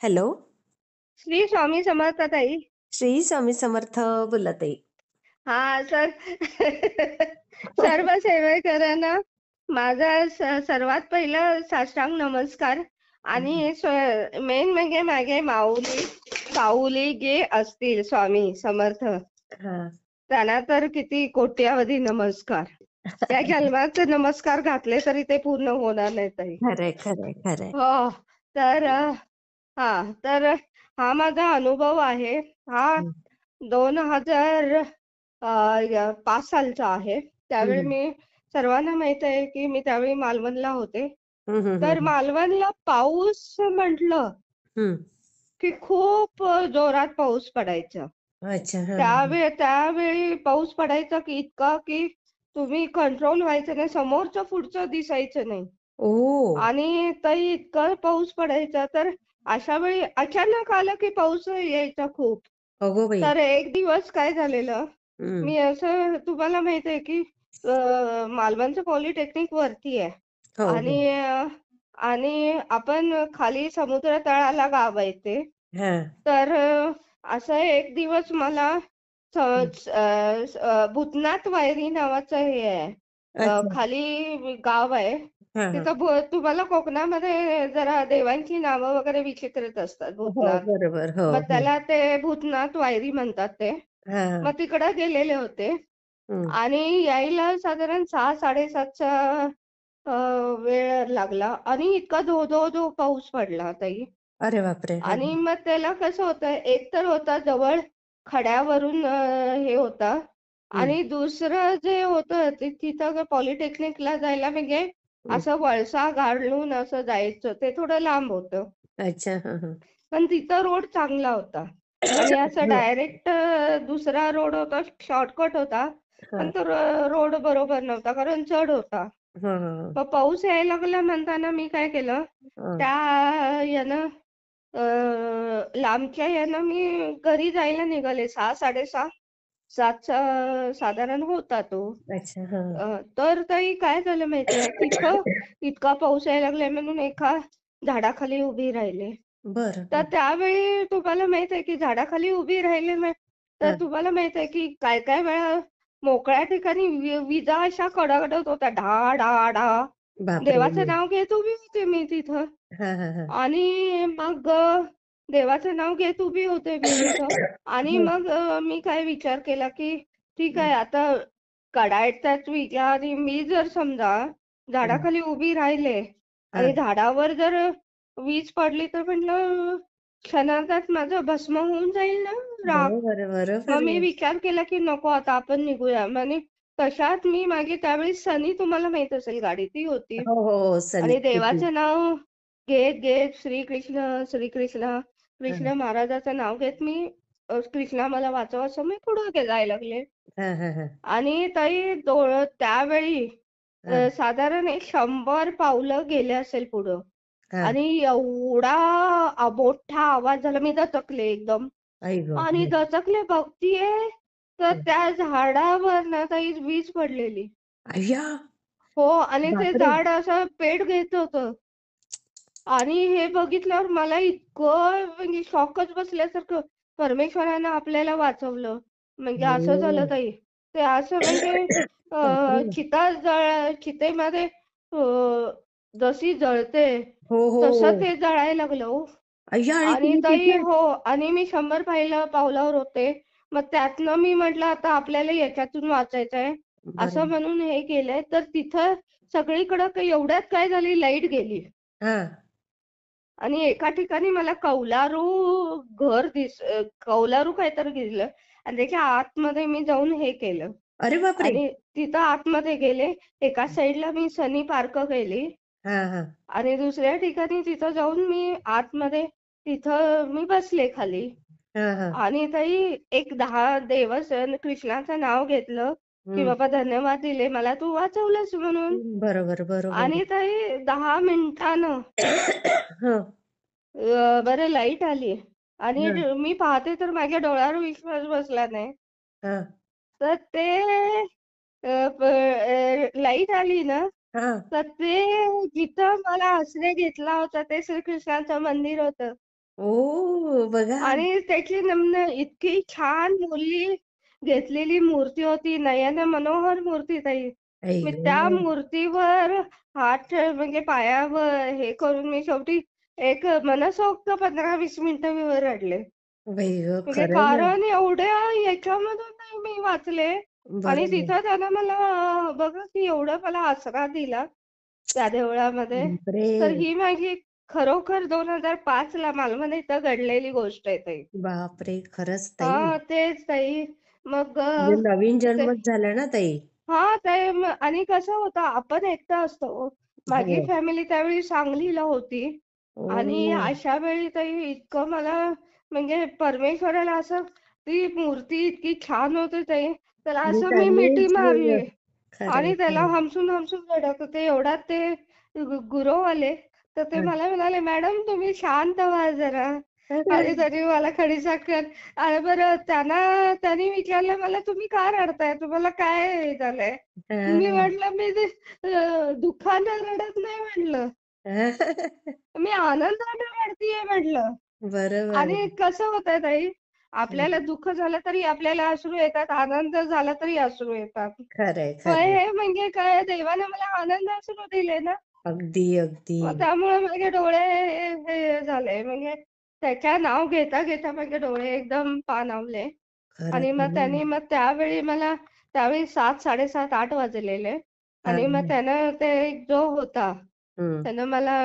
Hello. Shri Swami Samarth ताई. श्री स्वामी समर्थ. बोला ताई. हा सर. सर्व सेवेकरांना माझा सर्वात पहिला साष्टांग नमस्कार. आणि मेन म्हणजे मागे माऊली पाऊली गे असतील स्वामी समर्थ, हा. त्यांना तर किती कोट्यावधी नमस्कार. या जन्माचे नमस्कार घातले तरी ते पूर्ण होणार नाही ताई. खरंय खरंय खरंय. हो. तर हा तर हा माझा अनुभव आहे. हा हं, 2005 सालचा आहे. त्यावेळी हं, मी सर्वांना माहित आहे, की मी त्यावेळी मालवणला होते. हं, हं, तर हं, मालवणला पाऊस म्हटलं, हं. की खूप जोरात पाऊस पडायचा. अच्छा. हा. त्यावेळी पाऊस पडायचा की इतका, की तुम्ही कंट्रोल व्हायचं नाही. समोरचं पुढचं दिसायचं नाही. ओ. आणि ताई इतका पाऊस पडायचा, तर अशा वेळी अचानक आलं की पाऊस यायचा खूप. अगो बाई. तर एक दिवस काय झालेलं, हं. मी असं तुम्हाला माहिती आहे की मालवणचं पॉलिटेक्निक वरती आहे. हो हो. आणि आणि आपण खाली समुद्र तळाला गाव आहे ते. हा. तर असं एक दिवस मला हं. भूतनाथ वायरी नावाचं हे आहे. अच्छा. खाली गाव आहे. हा हा. तिथं तुम्हाला कोकणामध्ये जरा देवांची नावं वगैरे विचित्रच असतात. हो भूतनाथ. बरोबर. हो मग हो. त्याला ते भूतनाथ वायरी म्हणतात ते. हा हा. मग तिकडं गेलेले होते. हं. आणि यायला साधारण 6:00-7:30चा वेळ लागला आणि इतका धो पाऊस पडला ताई. अरे बापरे. हा. आणि मग त्याला कसं होतं, एक तर होता जवळ खड्यावरून हे होता. हं. आणि दुसरं जे होतं ते तिथं पॉलिटेक्निकला जायला म्हणजे हं. असं वळसा घालून असं जायचं. ते थोडं लांब होतं. अच्छा. हा हा. पण तिथं रोड चांगला होता. आणि असं हं. डायरेक्ट दुसरा रोड होता, शॉर्टकट होता. हा पण तो रोड बरोबर नव्हता, कारण चढ होता. हा हा. मग पाऊस यायला लागला म्हणताना मी काय केलं, हा. त्या यानं लांबच्या यानं मी घरी जायला निघाले. 6:00-6:30 7चा साधारण होता तो. अच्छा. हा. तर ताई काय झालं माहितीये, तिथं इतका पाऊस यायला लागलाय म्हणून एका झाडाखाली उभी राहिले. बरं. तर त्यावेळी तुम्हाला माहित आहे, की झाडाखाली उभी राहिले तर हा. तुम्हाला माहित आहे, की काय-काय वेळा मोकळ्या ठिकाणी विजा अशा कडकडत होत्या. ढा, ढा, ढा. बापरे. देवाचं नाव घेत उभी होते मी तिथं. हा हा हा. आणि मग देवाचं नाव घेत उभी होते मी तिथं. आणि हं. मग मी काय विचार केला, की ठीक आहे आता कडाडत्यात विजा आणि मी जर समजा हं. झाडाखाली उभी राहिले हा. आणि झाडावर जर वीज पडली तर म्हटलं क्षणार्धात माझं भस्म होऊन जाईल ना राख. बरोबर मग बरोबर मी आहे. विचार केला, की नको आता आपण निघूया. आणि तशात मी माझी त्यावेळी सनी तुम्हाला माहित असेल गाडी ती होती. हो हो हो. आणि सनस्थिती. देवाचं नाव घेत श्रीकृष्ण, श्रीकृष्ण, हां, कृष्ण महाराजाचं नाव घेत मी कृष्णा मला वाचव असं मी पुढे जायला लागले. हां, हां, हां, आणि ताई त्यावेळी हां, साधारण एक 100 पावलं गेले असेल पुढं. हां. आणि एवढा मोठा आवाज झाला, मी दचकले एकदम. आई आणि गं! दचकले बघतीये, तर हं. त्या झाडावर ना ताई वीज पडलेली. अय्या! हो. आणि ते बापरे! झाड असं पेट घेत होतं. आणि हे बघितल्यावर मला इतकं म्हणजे शॉकच बसल्यासारखं, परमेश्वरानं आपल्याला वाचवलं. म्हणजे असं झालं हो. ताई. ते असं म्हणजे बापरे! चितेमध्ये जशी जळते, हो, हो, तसं हो. ते जळायला लागलं हो. अय्या! आणि आणि तुम्ही ताई तिथे? हो. आणि मी 100 पावलावर होते. मग त्यातनं मी म्हटलं आता आपल्याला याच्यातून वाचायचंय, असं बरोबर. म्हणून हे केलंय. तर तिथं सगळीकडं एवढ्यात काय झाली, लाईट गेली. हां. आणि एका ठिकाणी मला कौलारू काहीतरी दिसलं. आणि त्याच्या आतमध्ये मी जाऊन हे केलं. अरे बापरे! आणि तिथं आतमध्ये गेले. एका साईडला मी सनी पार्क केली. हां, हां. आणि दुसऱ्या ठिकाणी तिथं जाऊन मी आतमध्ये तिथं मी बसले खाली. हां, हां. आणि ताई एक 10 कृष्णाचं नाव घेतलं, की हं. बाबा धन्यवाद दिले मला तू वाचवलंस म्हणून. बरोबर, बरोबर. आणि ताई 10 मिनिटानं हं, बरं लाईट आली. आणि हं, मी पाहते तर माझ्या डोळ्यावर विश्वास बसला नाही. हां, तर ते लाईट आली ना, हां. तर ते जिथं मला आश्रय घेतला होता ते श्रीकृष्णाचं मंदिर होतं. ओ बघा. आणि त्याची इतकी छान मुरली घेतलेली मूर्ती होती, नयन मनोहर मूर्ती ताई. आई मी त्या गं. मूर्तीवर हात म्हणजे पायावर हे करून मी शेवटी एक मनसोक्त 15-20 मिनिटं मी रडले. बाई गं, म्हणजे खरं ना. कारण एवढ्या याच्यामधून नाही मी वाचले आणि बरोबर. तिथं त्यानं मला बघा की एवढा मला आसरा दिला त्या देवळामध्ये. बापरे! तर ही माझी खरोखर 2005 ला मालवण इथं घडलेली गोष्ट आहे ताई. बापरे! खरंच ताई. हां, तेच ताई. मग म्हणजे नवीन ते जन्मच झाला ना ताई. हां, ते आणि कसं होतं आपण एकटं असतो ओ. माझी हो. फॅमिली त्यावेळी सांगलीला होती आणि ओह! अशा वेळी ताई इतकं मला म्हणजे परमेश्वराला असं ती मूर्ती इतकी छान होती ताई, त्याला म्हणजे असं मी मिठी त्यांनीच मारली खरंय, आणि त्याला खरंय. हमसून रडत होते. एवढ्यात ते गुरव आले, तर ते हां. मला म्हणाले, "मॅडम तुम्ही शांत व्हा जरा." आणि त्यांनी मला खडीसाखर अरे बरं त्यांनी विचारलं मला, "तुम्ही का रडताय? तुम्हाला काय हे झालंय?" मी हां. म्हटलं, "मी ते दुःखानं रडत नाही" म्हटलं. "मी आनंदाने रडतीये" म्हटलं. बरोबर. आणि कसं होतंय ताई, हं. आपल्याला दुःख झालं तरी आपल्याला अश्रू येतात, आनंद झाला तरी अश्रू येतात. खरंय, मग खरंय. हे म्हणजे काय देवाने मला आनंद अश्रू दिले ना, अगदी, अगदी. मग त्यामुळे माझे डोळे हे झाले म्हणजे त्याच्या नाव घेता घेता माझे डोळे एकदम पाणावले. खरंच आणि आहे मग ना. त्यांनी मग त्यावेळी 7, 7:30, 8 वाजलेले हां, आणि मग हां. त्यानं ते एक जो होता, हं. त्यानं मला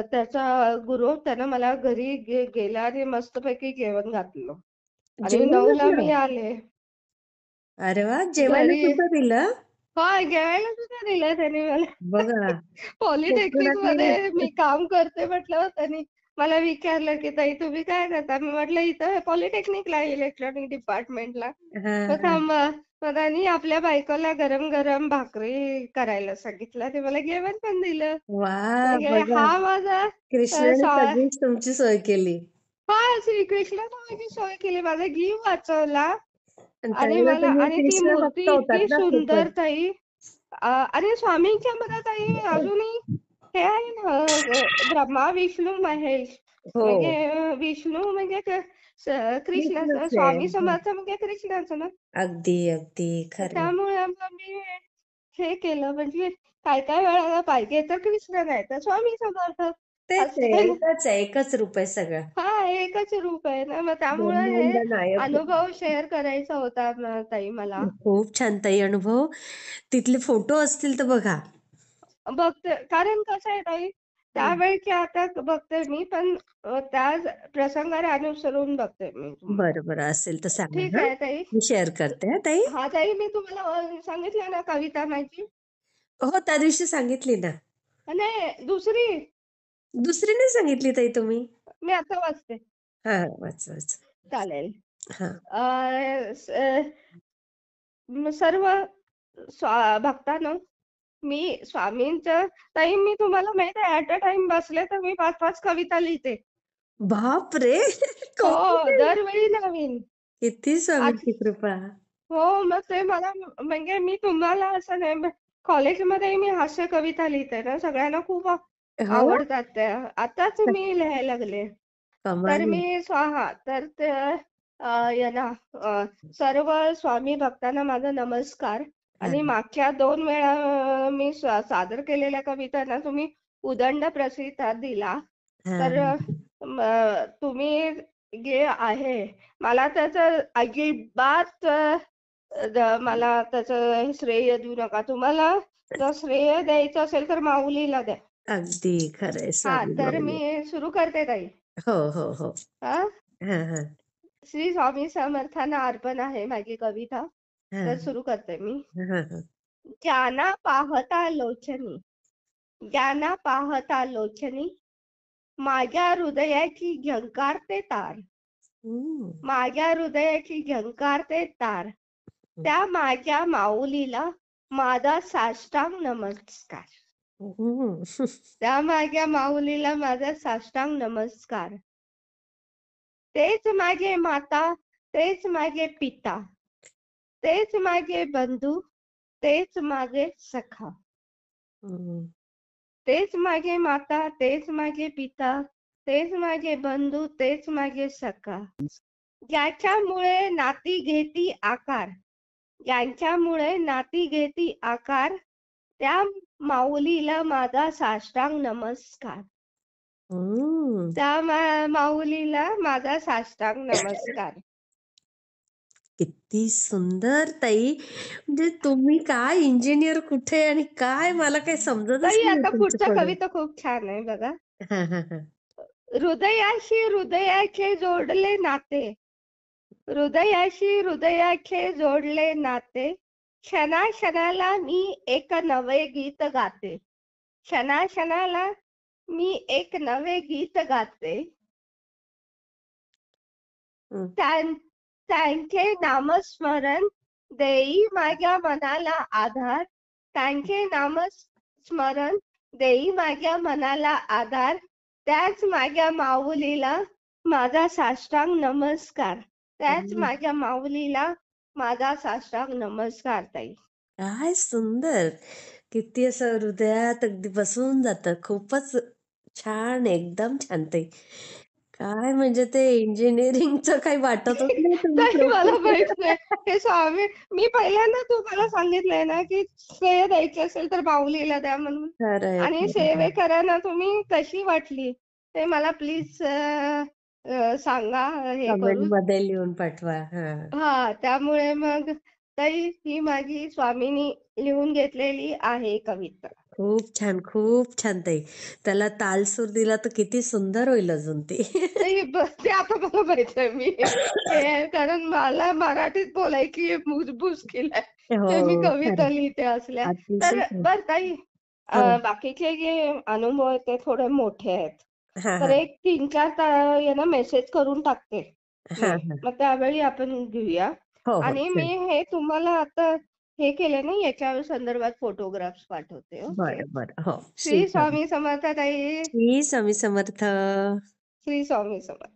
त्याचा गुरु त्यानं मला घरी गेला आणि मस्तपैकी जेवण घातलं आणि जेवण 9ला मी घातलं? आले अरे वाह! जेवायला घरी. सुद्धा दिलं? हां, जेवायला सुद्धा दिलं त्याने मला. बघा, कोकणातली पॉलिटेक्निकमध्ये मी काम करते म्हटल्यावर त्यांनी मला विचारलं, की "ताई तुम्ही काय करता?" मी म्हटलं, "इथं पॉलिटेक्निकला इलेक्ट्रॉनिक डिपार्टमेंटला." हां, मग हां. थांबा. मग त्यांनी आपल्या बायकोला गरम-गरम भाकरी करायला सांगितलं आणि मला जेवण पण दिलं. वाह! म्हणजे बघा, हा माझा अ, कृष्णाने सा सगळीच तुमची सोय केली. हां, श्रीकृष्णानं माझी सोय केली. माझा जीव वाचवला आणि आणि त्यावेळेला मला तुम्ही आणि ती कृष्ण भक्त मूर्ती होतात इतकी ना सुंदर खूपच. ताई आणि स्वामींच्या मनात आई अजूनही हे आहे ना ब्रह्मा, विष्णू, महेश हो. म्हणजे विष्णू म्हणजे कृष्णाचं, कृष्णच आहे. स्वामी हं. समर्थ म्हणजे कृष्णाचं ना. अगदी, अगदी तर खरं. त्यामुळे मग मी हे केलं म्हणजे काय-काय वेळेला पाहिजे तर कृष्ण नाही तर स्वामी समर्थ तेच असं आहे, आहे ना. एकच आहे, एकच रूप आहे सगळं. हां, एकच रूप आहे ना. मग त्यामुळे हे ब्रह्मांड नायक. अनुभव शेअर करायचा होता ना ताई मला. खूप छान ताई अनुभव. तिथले फोटो असतील तर बघा. बघते कारण कसं आहे ताई, हं. त्यावेळची आता बघते मी पण त्या प्रसंगाला अनुसरून बघते मी तुम्हाला. बरं, बरं. असेल तर सांगा ठीक हां. आहे ताई. मी शेअर करते हां ताई. हां, ताई मी तुम्हाला सांगितलं ना कविता माझी? हो, त्या दिवशी सांगितली ना. नाही दुसरी दुसरी नाही सांगितली ताई तुम्ही? मी आता वाचते. हां, वाचा, वाचा. चालेल. हां. अ, स सर्व भक्तांनो, मी स्वामींचं ताई मी तुम्हाला माहीत आहे ॲट अ टाईम बसले तर मी 5-5 कविता लिहिते. बापरे! हो, कॉपीराइट. दरवेळी नवीन. किती आज स्वामींची कृपा. हो, मग ते मला म्हणजे मी तुम्हाला असं नाही कॉलेजमध्ये मी हास्य कविता लिहिते ना, सगळ्यांना खूप हो? आवडतात त्या. आताच मी लिहायला लागले. कमाल तर आहे. मी स्वाहा तर ते याला सर्व स्वामी भक्तांना माझा नमस्कार आणि हां, मागच्या 2 वेळा मी सादर केलेल्या कविता ना तुम्ही उदंड प्रतिसाद दिला. तर हां. तुम्ही जे आहे मला त्याचं अजिबात मला त्याचं श्रेय देऊ नका. तुम्हाला जर श्रेय द्यायचं असेल तर माऊलीला द्या. अगदी खरं आहे. हां, स्वामी तर मी माऊली. सुरू करते ताई. हो, हो, हो. हां. हां, हां. श्री स्वामी समर्थांना अर्पण आहे माझी कविता. तर हां. सुरू करते मी. हां, हां. ज्ञाना पाहता लोचनी, ज्ञाना पाहता लोचनी, माझ्या हृदयाची झंकारते तार. हं. माझ्या हृदयाची झंकारते तार. हं. त्या माझ्या माऊलीला माझा साष्टांग नमस्कार. हं. त्या माझ्या माऊलीला माझा साष्टांग नमस्कार. तेच माझे माता, तेच माझे पिता, तेच माझे बंधू, तेच माझे सखा. हं. तेच माझे माता, तेच माझे पिता, तेच माझे बंधू, तेच माझे सखा. ज्याच्यामुळे नाती घेती आकार, ज्यांच्यामुळे नाती घेती आकार, त्या माऊलीला माझा साष्टांग नमस्कार. हम्म. त्या माऊलीला माझा साष्टांग नमस्कार. किती सुंदर ताई. म्हणजे तुम्ही काय इंजिनियर कुठे आणि काय मला काही समजतच ताई नाही आता पुढचा तुमच्याकडं. कविता खूप छान आहे बघा. हा हा हा. हृदयाशी हृदयाचे जोडले नाते, हृदयाशी हृदयाचे जोडले नाते, क्षणाक्षणाला मी एक नवे गीत गाते, क्षणाक्षणाला मी एक नवे गीत गाते. हं. त्यांचे नामस्मरण देई माझ्या मनाला आधार, त्यांचे नामस्मरण देई माझ्या मनाला आधार, त्याच माझ्या माऊलीला माझा साष्टांग नमस्कार. त्याच हं. माझ्या माऊलीला माझा साष्टांग नमस्कार ताई. काय सुंदर. किती असं हृदयात अगदी बसून जातं. खूपच छान, एकदम छान ताई. काय म्हणजे ते इंजिनिअरिंगचं काही वाटतच नाही तुम्ही ताई मला माहित प्रोफेसर. नाही. हे स्वामी मी पहिल्यांदा तुम्हाला सांगितलंय ना, की श्रेय द्यायचे असेल तर माऊलीला द्या म्हणून. खरंय, आणि खरंय. सेवेकरांना तुम्ही कशी वाटली ते मला प्लीज सांगा हे करून. कमेंटमध्ये लिहून पाठवा. हां. हां, त्यामुळे मग ताई ही माझी स्वामींनी लिहून घेतलेली आहे कविता. खूप छान ताई. त्याला ताल-सूर दिला तर किती सुंदर होईल अजून ते. ते आता मला माहित आहे मी हे कारण मला मराठीत बोलायची मुश्किल आहे. हो, ते मी खरं. कविता लिहिते असल्या. अतिशय तर छान. बरं ताई हो. बाकीचे जे अनुभव आहेत ते थोडे मोठे आहेत. हां, तर हां. एक 3-4 यांना मेसेज करून टाकते हां, मी. हां. मग त्यावेळी आपण घेऊया. हो, हो. आणि मी चल. हे तुम्हाला आता हे केले ना याच्या संदर्भात फोटोग्राफ्स पाठवते. ओके. बरं, बरं. हो. श्री श्री स्वामी. स्वामी समर्थ ताई. श्री स्वामी समर्थ. श्री स्वामी समर्थ.